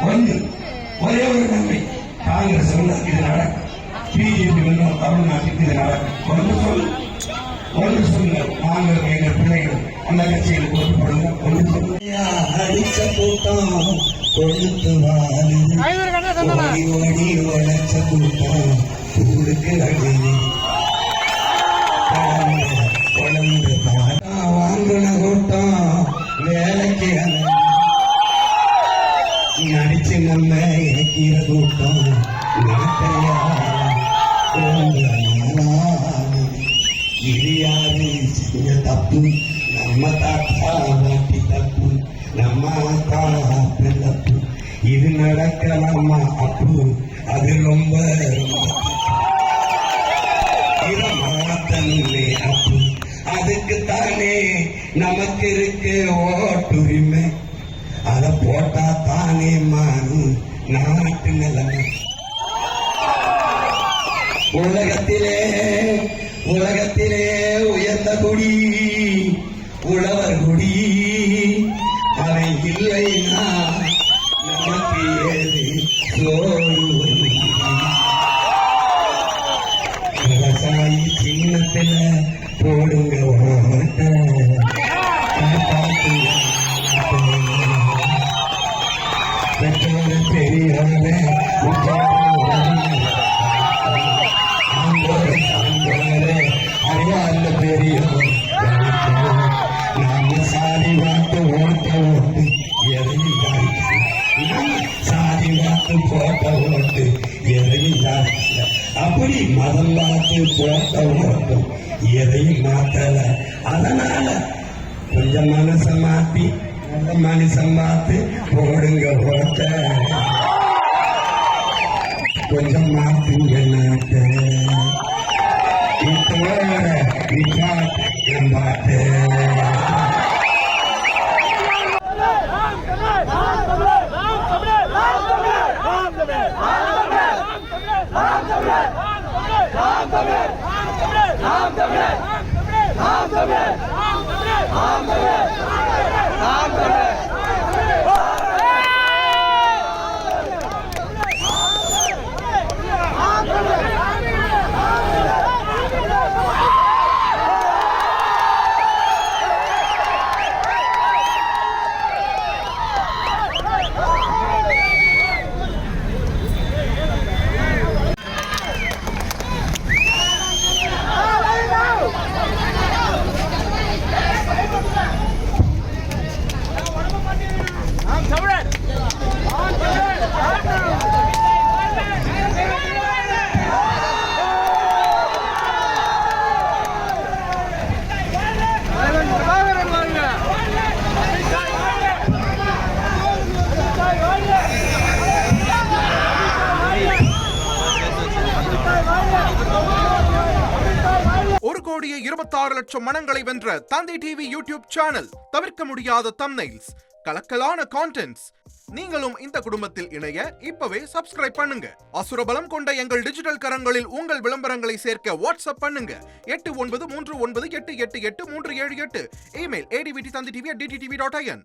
ஒன்று ஒரே ஒரு நன்மை, காங்கிரஸ் இது நடக்கும், பிஜேபி தமிழ்நாட்டுக்கு இது நடக்கும். ஒன்று சொல்லுங்க, நாங்கள் எங்கள் பிள்ளைகள் அந்த கட்சியில் போட்டு போடுங்க. ஒன்று சொல்லுங்க, அடிச்ச கூட்டம் கொழுத்து ஓடி ஓடி உழைச்ச கூட்டம் ஊருக்கு அடி குழந்தை வாங்கின கூட்டம் வேலைக்கு நடிச்சு நம்ம இறக்கிற கூட்டம் நடக்கையா இது யாரு செஞ்ச தப்பு? நம்ம தாத்தா மாட்டி தப்பு, நம்ம ஆத்தா தப்பு. இது நடக்கலாமா அப்பு? அது ரொம்ப மாத்தனுமே அப்பு. அதுக்குத்தானே நமக்கு இருக்கு ஓட்டுரிமை. அத போட்டா தானே மாறும் நாட்டு நிலைமை. உலகத்திலே உயர்ந்த குடி உழவர் குடி. அவன் இல்லைன்னா நமக்கு ஏது சோறு? விவசாயி சின்னத்துல போடுங்க ஓட்ட, பெற்றோர் பெரியார அறிவார்ந்த பெரியோர் நாம சாதி வாக்கு ஓட்ட ஓட்டு எதையும் சாதி வாக்கு போட்ட ஓட்டு எதையும் தாக்கல. அப்படி மதம் வாக்கு போட்ட ஓட்டும் எதையும் மாத்தல. அதனால கொஞ்சம் மனசை மாத்தி நல்ல மனுஷன் பார்த்து போடுங்க ஓட்ட. கொஞ்சம் மாத்துங்க நாட்ட. கோடியே 26 லட்சம் மனங்களை வென்ற தந்தி டிவி யூடியூப் சேனல். தவிர்க்க முடியாத தம்ப்நெயில்ஸ், கலக்கலான கான்டென்ட்ஸ். நீங்களும் இந்த குடும்பத்தில் இணைய இப்பவே சப்ஸ்கிரைப் பண்ணுங்க. அசுரபலம் கொண்ட எங்கள் டிஜிட்டல் கரங்களில் உங்கள் விளம்பரங்களை சேர்க்க வாட்ஸ்அப் பண்ணுங்க. 8939888378. Email advttv@dttv.in.